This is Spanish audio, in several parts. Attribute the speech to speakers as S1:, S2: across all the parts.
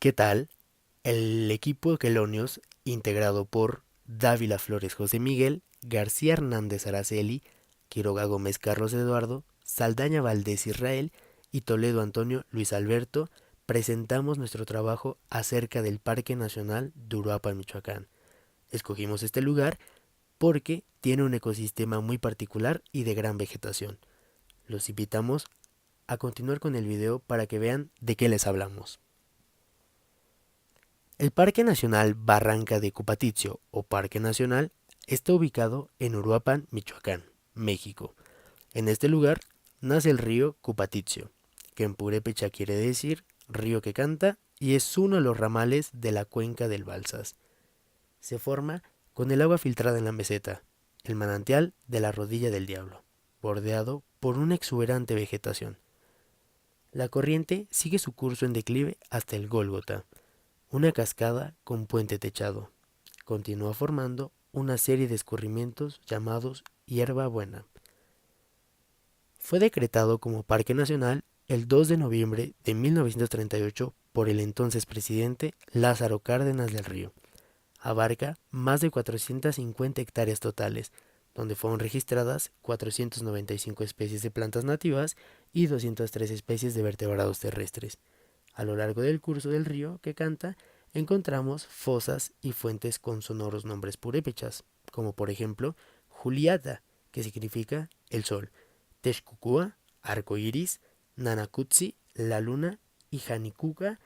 S1: ¿Qué tal? El equipo Quelonios, integrado por Dávila Flores José Miguel, García Hernández Araceli, Quiroga Gómez Carlos Eduardo, Saldaña Valdés Israel y Toledo Antonio Luis Alberto, presentamos nuestro trabajo acerca del Parque Nacional de Uruapan, Michoacán. Escogimos este lugar porque tiene un ecosistema muy particular y de gran vegetación. Los invitamos a continuar con el video para que vean de qué les hablamos. El Parque Nacional Barranca de Cupatizio o Parque Nacional está ubicado en Uruapan, Michoacán, México. En este lugar nace el río Cupatizio, que en purépecha quiere decir río que canta y es uno de los ramales de la cuenca del Balsas. Se forma con el agua filtrada en la meseta, el manantial de la Rodilla del Diablo, bordeado por una exuberante vegetación. La corriente sigue su curso en declive hasta el Gólgota, una cascada con puente techado. Continúa formando una serie de escurrimientos llamados Hierba Buena. Fue decretado como Parque Nacional el 2 de noviembre de 1938 por el entonces presidente Lázaro Cárdenas del Río. Abarca más de 450 hectáreas totales, donde fueron registradas 495 especies de plantas nativas y 203 especies de vertebrados terrestres. A lo largo del curso del río que canta, encontramos fosas y fuentes con sonoros nombres purépechas, como por ejemplo Juliata, que significa el sol, Texcucúa, arco iris, Nanacutsi, la luna, y Janicuca,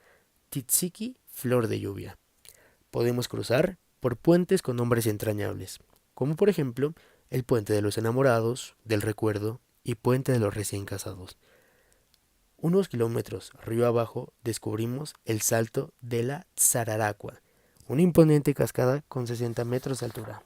S1: Titsiki, flor de lluvia. Podemos cruzar por puentes con nombres entrañables, como por ejemplo el puente de los enamorados, del recuerdo y puente de los recién casados. Unos kilómetros río abajo descubrimos el salto de la Tzararacua, una imponente cascada con 60 metros de altura.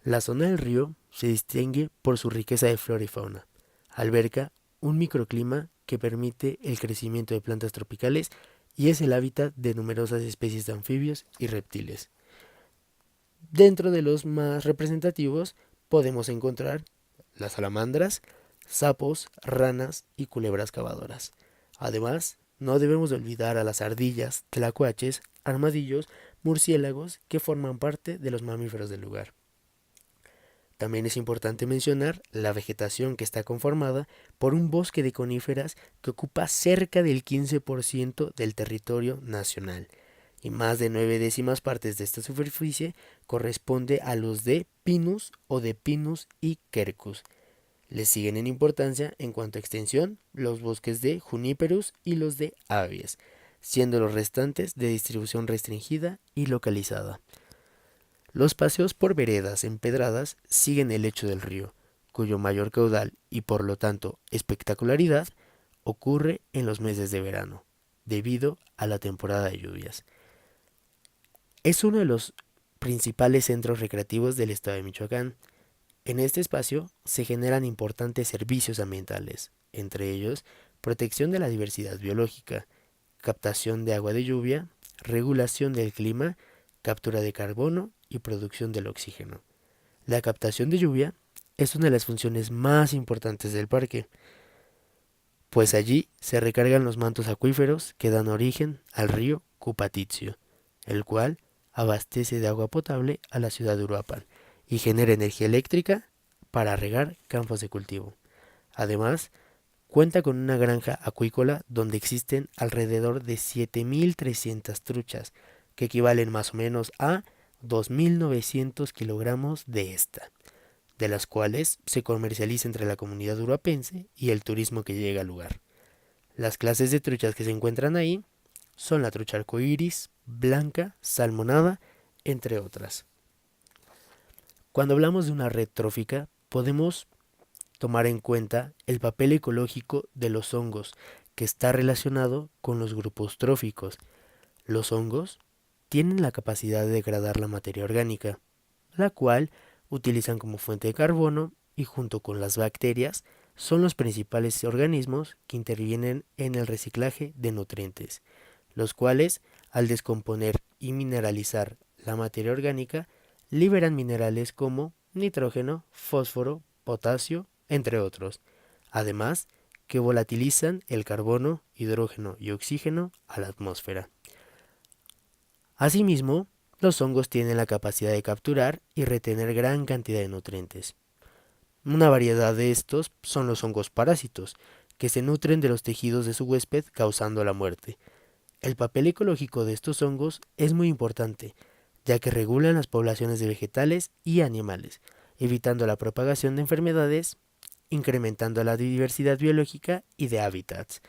S1: La zona del río se distingue por su riqueza de flora y fauna. Alberga un microclima que permite el crecimiento de plantas tropicales y es el hábitat de numerosas especies de anfibios y reptiles. Dentro de los más representativos podemos encontrar las salamandras, sapos, ranas y culebras cavadoras. Además, no debemos olvidar a las ardillas, tlacuaches, armadillos, murciélagos que forman parte de los mamíferos del lugar. También es importante mencionar la vegetación que está conformada por un bosque de coníferas que ocupa cerca del 15% del territorio nacional y más de 9 décimas partes de esta superficie corresponde a los de Pinus o de Pinus y Quercus. Le siguen en importancia en cuanto a extensión los bosques de Juniperus y los de Abies, siendo los restantes de distribución restringida y localizada. Los paseos por veredas empedradas siguen el lecho del río, cuyo mayor caudal y por lo tanto espectacularidad ocurre en los meses de verano, debido a la temporada de lluvias. Es uno de los principales centros recreativos del estado de Michoacán. En este espacio se generan importantes servicios ambientales, entre ellos protección de la diversidad biológica, captación de agua de lluvia, regulación del clima, captura de carbono y producción del oxígeno. La captación de lluvia es una de las funciones más importantes del parque, pues allí se recargan los mantos acuíferos que dan origen al río Cupatizio, el cual abastece de agua potable a la ciudad de Uruapan y genera energía eléctrica para regar campos de cultivo. Además, cuenta con una granja acuícola donde existen alrededor de 7.300 truchas, que equivalen más o menos a 2.900 kilogramos de esta, de las cuales se comercializa entre la comunidad uruapense y el turismo que llega al lugar. Las clases de truchas que se encuentran ahí son la trucha arcoíris, blanca, salmonada, entre otras. Cuando hablamos de una red trófica, podemos tomar en cuenta el papel ecológico de los hongos, que está relacionado con los grupos tróficos. Los hongos tienen la capacidad de degradar la materia orgánica, la cual utilizan como fuente de carbono y junto con las bacterias son los principales organismos que intervienen en el reciclaje de nutrientes, los cuales al descomponer y mineralizar la materia orgánica liberan minerales como nitrógeno, fósforo, potasio, entre otros. Además, que volatilizan el carbono, hidrógeno y oxígeno a la atmósfera. Asimismo, los hongos tienen la capacidad de capturar y retener gran cantidad de nutrientes. Una variedad de estos son los hongos parásitos, que se nutren de los tejidos de su huésped causando la muerte. El papel ecológico de estos hongos es muy importante, ya que regulan las poblaciones de vegetales y animales, evitando la propagación de enfermedades, incrementando la diversidad biológica y de hábitats.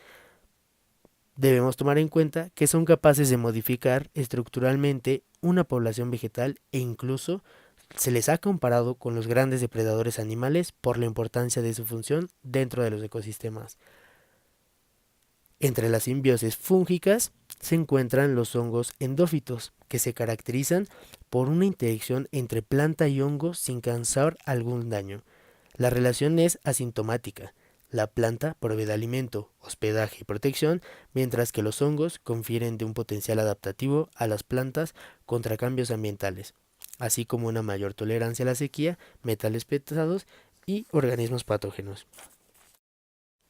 S1: Debemos tomar en cuenta que son capaces de modificar estructuralmente una población vegetal e incluso se les ha comparado con los grandes depredadores animales por la importancia de su función dentro de los ecosistemas. Entre las simbiosis fúngicas se encuentran los hongos endófitos, que se caracterizan por una interacción entre planta y hongo sin causar algún daño. La relación es asintomática. La planta provee de alimento, hospedaje y protección, mientras que los hongos confieren de un potencial adaptativo a las plantas contra cambios ambientales, así como una mayor tolerancia a la sequía, metales pesados y organismos patógenos.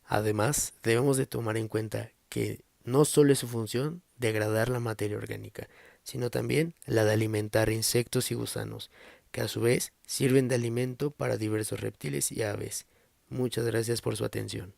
S1: Además, debemos de tomar en cuenta que no solo es su función degradar la materia orgánica, sino también la de alimentar insectos y gusanos, que a su vez sirven de alimento para diversos reptiles y aves. Muchas gracias por su atención.